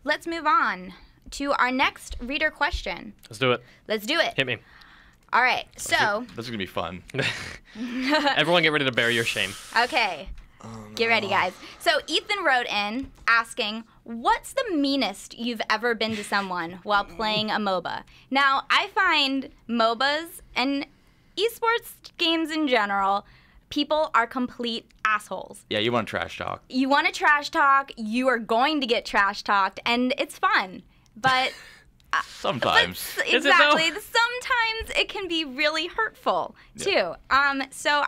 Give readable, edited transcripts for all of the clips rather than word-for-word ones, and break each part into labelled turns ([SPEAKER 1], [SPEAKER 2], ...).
[SPEAKER 1] let's move on to our next reader question.
[SPEAKER 2] Let's do it.
[SPEAKER 1] Let's do it.
[SPEAKER 2] Hit me.
[SPEAKER 1] All right, so...
[SPEAKER 3] This is going to be fun.
[SPEAKER 2] Everyone get ready to bury your shame.
[SPEAKER 1] Okay. Get ready, guys. So Ethan wrote in asking, what's the meanest you've ever been to someone while playing a MOBA? Now, I find MOBAs and esports games in general, people are complete assholes.
[SPEAKER 3] Yeah, you want to trash talk.
[SPEAKER 1] You want to trash talk, you are going to get trash talked, and it's fun. But...
[SPEAKER 3] Sometimes.
[SPEAKER 1] Exactly. Sometimes it can be really hurtful, too. So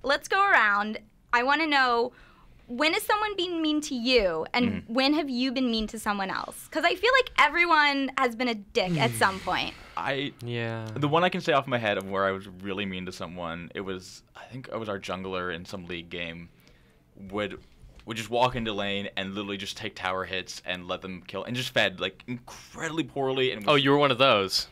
[SPEAKER 1] let's go around. I want to know, when is someone being mean to you, and when have you been mean to someone else? Because I feel like everyone has been a dick at some point.
[SPEAKER 3] The one I can say off my head of where I was really mean to someone, I think it was our jungler in some league game, would just walk into lane and literally just take tower hits and let them kill, and just fed like incredibly poorly. And
[SPEAKER 2] you were one of those.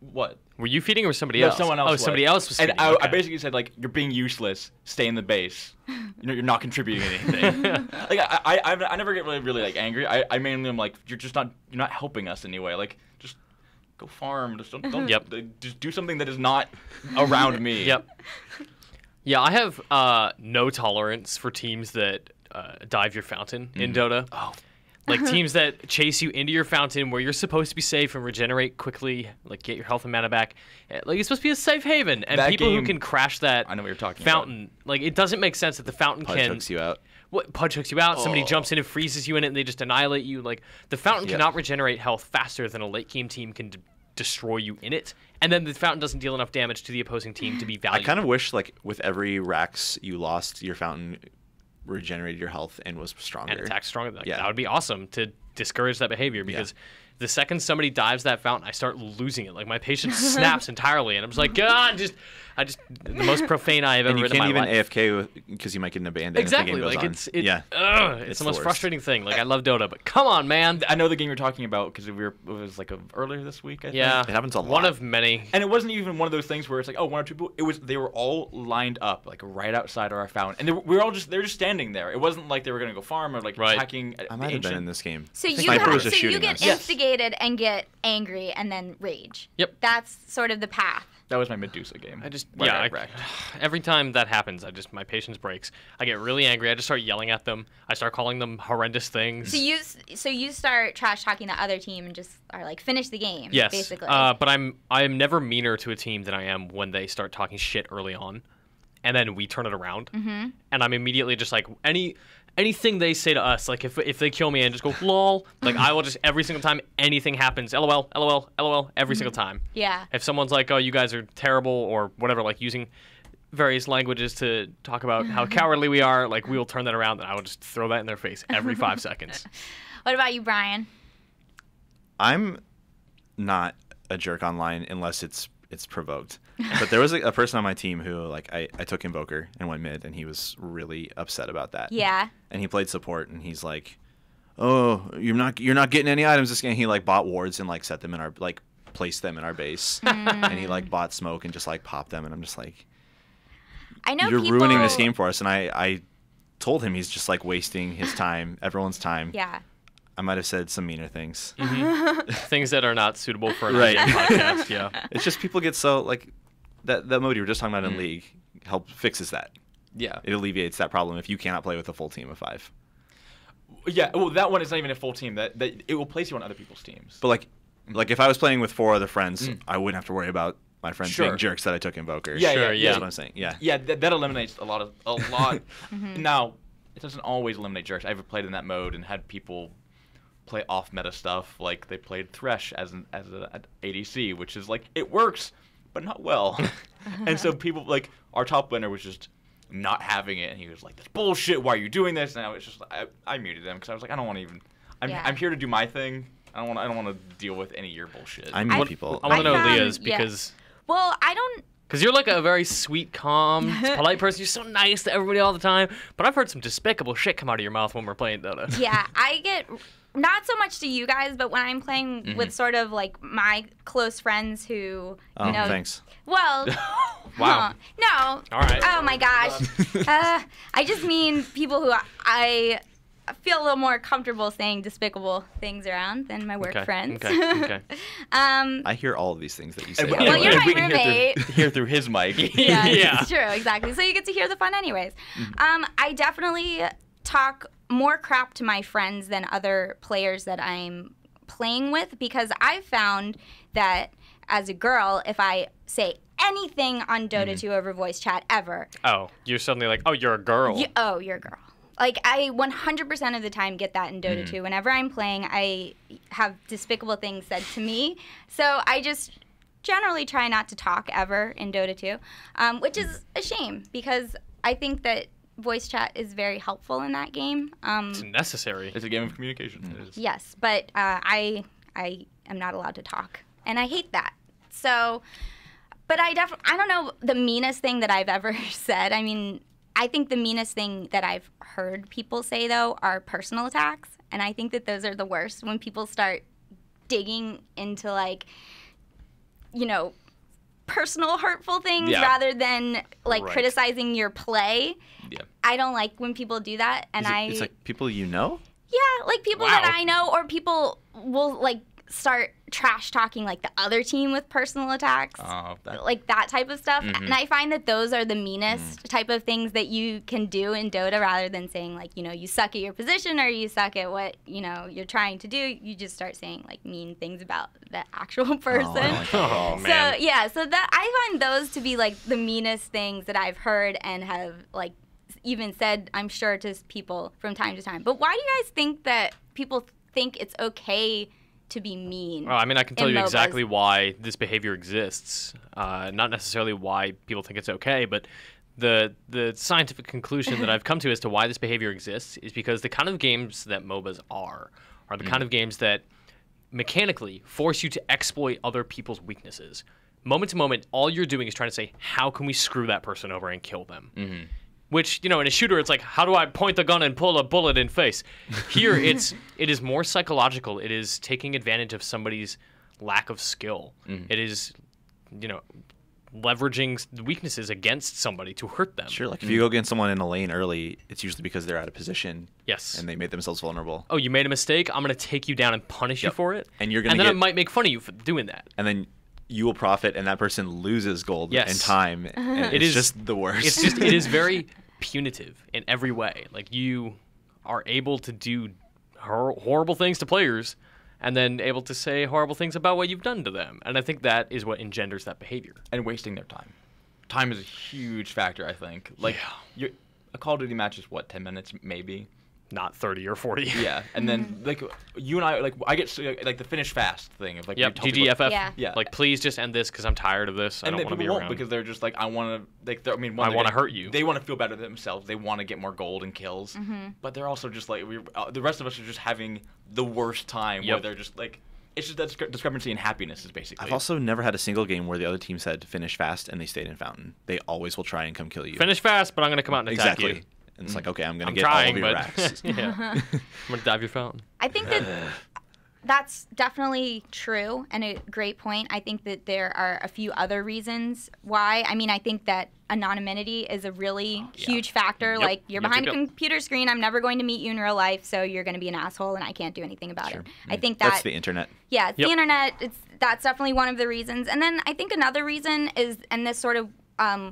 [SPEAKER 3] What?
[SPEAKER 2] Were you feeding or was somebody else?
[SPEAKER 3] Someone else.
[SPEAKER 2] Oh, somebody else was feeding.
[SPEAKER 3] And I basically said, like, you're being useless. Stay in the base. You're not contributing anything. Like I never get really like angry. I mainly am like, you're not helping us anyway. Like, just go farm. Just don't. Just do something that is not around me.
[SPEAKER 2] Yep. Yeah, I have no tolerance for teams that dive your fountain in Dota.
[SPEAKER 3] Oh.
[SPEAKER 2] Like teams that chase you into your fountain where you're supposed to be safe and regenerate quickly, like get your health and mana back. Like it's supposed to be a safe haven, and
[SPEAKER 3] that
[SPEAKER 2] people
[SPEAKER 3] game,
[SPEAKER 2] who can crash that
[SPEAKER 3] I know what you're talking
[SPEAKER 2] fountain,
[SPEAKER 3] about.
[SPEAKER 2] Like it doesn't make sense that the fountain
[SPEAKER 4] Pudge hooks you out.
[SPEAKER 2] Pudge hooks you out. Somebody jumps in and freezes you in it, and they just annihilate you. Like the fountain cannot regenerate health faster than a late game team can destroy you in it, and then the fountain doesn't deal enough damage to the opposing team to be valuable.
[SPEAKER 4] I kind of wish, like, with every Rax you lost, your fountain regenerated your health and was stronger.
[SPEAKER 2] And attacked stronger. Like, that would be awesome to discourage that behavior, because the second somebody dives that fountain, I start losing it. Like my patience snaps entirely, and I'm just like, God, I just the most profane I have ever read in my life.
[SPEAKER 4] And you can't even AFK because you might get an abandoned.
[SPEAKER 2] Exactly,
[SPEAKER 4] if the game
[SPEAKER 2] like
[SPEAKER 4] goes on.
[SPEAKER 2] it's the most frustrating thing. Like I love Dota, but come on, man.
[SPEAKER 3] I know the game you're talking about because it was like earlier this week. I think.
[SPEAKER 2] Yeah,
[SPEAKER 4] it happens a lot.
[SPEAKER 2] One of many.
[SPEAKER 3] And it wasn't even one of those things where it's like, one or two people. They were all lined up like right outside of our fountain, and they're just standing there. It wasn't like they were gonna go farm or like attacking.
[SPEAKER 4] I might have been in this game.
[SPEAKER 1] So you get instigated and get angry and then rage.
[SPEAKER 2] Yep.
[SPEAKER 1] That's sort of the path.
[SPEAKER 3] That was my Medusa game.
[SPEAKER 2] Every time that happens, my patience breaks. I get really angry. I just start yelling at them. I start calling them horrendous things.
[SPEAKER 1] So you start trash talking the other team and just are like, finish the game.
[SPEAKER 2] Yes.
[SPEAKER 1] Basically.
[SPEAKER 2] But I'm never meaner to a team than I am when they start talking shit early on, and then we turn it around, and I'm immediately just like anything they say to us, like if they kill me and just go lol, like I will just every single time anything happens, lol, lol, lol, every single time.
[SPEAKER 1] Yeah.
[SPEAKER 2] If someone's like, oh, you guys are terrible or whatever, like using various languages to talk about how cowardly we are, like we will turn that around and I will just throw that in their face every 5 seconds.
[SPEAKER 1] What about you, Brian?
[SPEAKER 4] I'm not a jerk online unless it's provoked. But there was a person on my team who, like, I took Invoker and went mid, and he was really upset about that.
[SPEAKER 1] Yeah.
[SPEAKER 4] And he played support, and he's like, "Oh, you're not getting any items this game." He like bought wards and like set them in our placed them in our base, and he like bought smoke and just like popped them, and I'm just like,
[SPEAKER 1] I know
[SPEAKER 4] you're ruining this game for us. And I told him he's just like wasting his time, everyone's time.
[SPEAKER 1] Yeah.
[SPEAKER 4] I might have said some meaner things.
[SPEAKER 2] Things that are not suitable for an IGN podcast. Yeah.
[SPEAKER 4] It's just people get so like that mode you were just talking about in League fixes that.
[SPEAKER 3] Yeah.
[SPEAKER 4] It alleviates that problem if you cannot play with a full team of 5.
[SPEAKER 3] Yeah. Well, that one is not even a full team. That it will place you on other people's teams.
[SPEAKER 4] But like if I was playing with 4 other friends, I wouldn't have to worry about my friends being jerks that I took Invoker.
[SPEAKER 2] Yeah.
[SPEAKER 4] That's what I'm saying. Yeah.
[SPEAKER 3] Yeah. That eliminates a lot. Now, it doesn't always eliminate jerks. I've played in that mode and had people play off meta stuff, like they played Thresh as an ADC, which is like it works, but not well. And so people like our top laner was just not having it, and he was like, "That's bullshit. Why are you doing this?" And I was just I muted him because I was like, I don't want to even. I'm here to do my thing. I don't want to deal with any of your bullshit.
[SPEAKER 4] I mute people.
[SPEAKER 2] I want to know Leah's because.
[SPEAKER 1] Well, I don't.
[SPEAKER 2] Because you're like a very sweet, calm, polite person. You're so nice to everybody all the time. But I've heard some despicable shit come out of your mouth when we're playing Dota.
[SPEAKER 1] Yeah, I get not so much to you guys, but when I'm playing with sort of like my close friends who, you know.
[SPEAKER 4] Thanks.
[SPEAKER 1] Well.
[SPEAKER 2] Wow.
[SPEAKER 1] No.
[SPEAKER 2] All right.
[SPEAKER 1] Oh my gosh. I just mean people who I feel a little more comfortable saying despicable things around than my work friends.
[SPEAKER 2] Okay.
[SPEAKER 4] I hear all of these things that you say.
[SPEAKER 1] Well, you're my
[SPEAKER 3] we can
[SPEAKER 1] roommate.
[SPEAKER 3] hear through his mic.
[SPEAKER 1] Yeah,
[SPEAKER 2] Yeah.
[SPEAKER 1] it's true, exactly. So you get to hear the fun anyways. I definitely talk more crap to my friends than other players that I'm playing with, because I've found that as a girl, if I say anything on Dota 2 over voice chat ever,
[SPEAKER 2] Oh, you're suddenly like, oh, you're a girl.
[SPEAKER 1] you're a girl. Like, I 100% of the time get that in Dota 2. Whenever I'm playing, I have despicable things said to me. So I just generally try not to talk ever in Dota 2, which is a shame, because I think that voice chat is very helpful in that game.
[SPEAKER 2] It's necessary.
[SPEAKER 3] It's a game of communication. It is.
[SPEAKER 1] Yes, but I am not allowed to talk, and I hate that. So, but I don't know the meanest thing that I've ever said. I mean, I think the meanest thing that I've heard people say, though, are personal attacks, and I think that those are the worst, when people start digging into, like, you know, personal hurtful things rather than, like, criticizing your play.
[SPEAKER 3] Yeah.
[SPEAKER 1] I don't like when people do that, and
[SPEAKER 4] It's like people you know?
[SPEAKER 1] Yeah, like people that I know, or people will, like, start trash talking, like, the other team with personal attacks, like that type of stuff. And I find that those are the meanest type of things that you can do in Dota, rather than saying, like, you know, you suck at your position or you suck at what, you know, you're trying to do. You just start saying, like, mean things about the actual person.
[SPEAKER 2] Oh, man.
[SPEAKER 1] So, yeah, so that I find those to be, like, the meanest things that I've heard and have, like, even said, I'm sure, to people from time to time. But why do you guys think that people think it's okay to be mean?
[SPEAKER 2] Well, I mean, I can tell you
[SPEAKER 1] MOBAs?
[SPEAKER 2] exactly why this behavior exists. Not necessarily why people think it's okay, but the scientific conclusion that I've come to as to why this behavior exists is because the kind of games that MOBAs are the kind of games that mechanically force you to exploit other people's weaknesses. Moment to moment, all you're doing is trying to say, how can we screw that person over and kill them? Which, you know, in a shooter, it's like, how do I point the gun and pull a bullet in face? Here, it is more psychological. It is taking advantage of somebody's lack of skill. It is, you know, leveraging weaknesses against somebody to hurt them.
[SPEAKER 4] Sure, like if you go against someone in a lane early, it's usually because they're out of position.
[SPEAKER 2] Yes.
[SPEAKER 4] And they made themselves vulnerable.
[SPEAKER 2] Oh, you made a mistake? I'm going to take you down and punish you for it?
[SPEAKER 4] And you're gonna
[SPEAKER 2] then I might make fun of you for doing that.
[SPEAKER 4] And then you will profit, and that person loses gold and time. And
[SPEAKER 2] It
[SPEAKER 4] it's
[SPEAKER 2] is
[SPEAKER 4] just the worst.
[SPEAKER 2] It is very punitive in every way. Like, you are able to do horrible things to players and then able to say horrible things about what you've done to them. And I think that is what engenders that behavior.
[SPEAKER 3] And wasting their time. Time is a huge factor, I think. Like, a Call of Duty match is, what, 10 minutes maybe?
[SPEAKER 2] Not 30 or 40.
[SPEAKER 3] Yeah, and then, like, you and I, like, I get, like, the finish fast thing. Of, like,
[SPEAKER 2] GGFF.
[SPEAKER 1] Yeah.
[SPEAKER 2] Like, please just end this because I'm tired of this. I don't want to be around.
[SPEAKER 3] Because they're just like, I want to, like, I mean,
[SPEAKER 2] I want to hurt you.
[SPEAKER 3] They want to feel better themselves. They want to get more gold and kills. But they're also just, like, the rest of us are just having the worst time where they're just, like, it's just that discrepancy in happiness is basically.
[SPEAKER 4] I've also never had a single game where the other team said finish fast and they stayed in fountain. They always will try and come kill you.
[SPEAKER 2] Finish fast, but I'm going to come out and attack you.
[SPEAKER 4] And it's like, okay, I'm going to get
[SPEAKER 2] trying,
[SPEAKER 4] all of your
[SPEAKER 2] but
[SPEAKER 4] racks.
[SPEAKER 2] I'm going to dive your fountain.
[SPEAKER 1] I think that that's definitely true and a great point. I think that there are a few other reasons why. I mean, I think that anonymity is a really huge factor. Like, you're behind a computer screen. I'm never going to meet you in real life, so you're going to be an asshole, and I can't do anything about it. I think
[SPEAKER 4] that's the internet.
[SPEAKER 1] Yeah, it's the internet. That's definitely one of the reasons. And then I think another reason is, and this sort of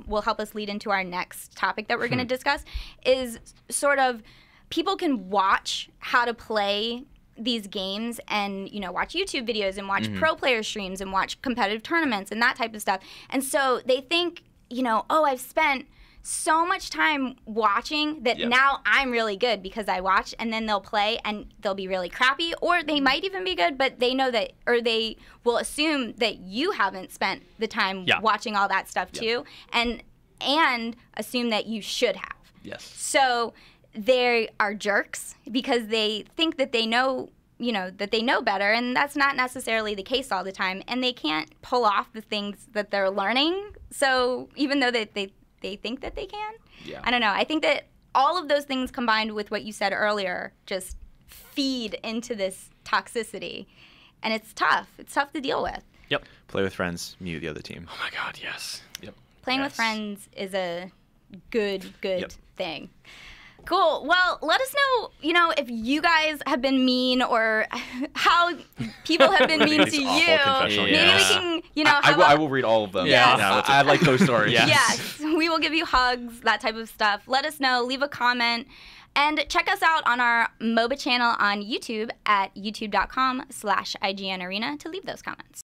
[SPEAKER 1] will help us lead into our next topic that we're going to discuss, is sort of people can watch how to play these games and, you know, watch YouTube videos and watch pro player streams and watch competitive tournaments and that type of stuff. And so they think, you know, oh, I've spent so much time watching that now I'm really good because I watch, and then they'll play and they'll be really crappy, or they might even be good, but they know that, or they will assume that you haven't spent the time watching all that stuff too, and assume that you should have.
[SPEAKER 3] Yes.
[SPEAKER 1] So they are jerks because they think that they know, you know, that they know better, and that's not necessarily the case all the time, and they can't pull off the things that they're learning. So even though they think that they can. Yeah. I don't know. I think that all of those things combined with what you said earlier just feed into this toxicity. And it's tough. It's tough to deal with.
[SPEAKER 2] Yep.
[SPEAKER 4] Play with friends, mute the other team.
[SPEAKER 2] Oh, my God, yes. Yep.
[SPEAKER 1] Playing with friends is a good thing. Cool. Well, let us know, if you guys have been mean or how people have been mean to
[SPEAKER 3] These
[SPEAKER 1] you.
[SPEAKER 3] awful confessional
[SPEAKER 1] Maybe
[SPEAKER 3] games.
[SPEAKER 1] we can,
[SPEAKER 3] I will read all of them.
[SPEAKER 1] Yes.
[SPEAKER 3] I like those stories.
[SPEAKER 2] Yes.
[SPEAKER 1] Yes, we will give you hugs, that type of stuff. Let us know, leave a comment, and check us out on our MOBA channel on YouTube at youtube.com/ign-arena to leave those comments.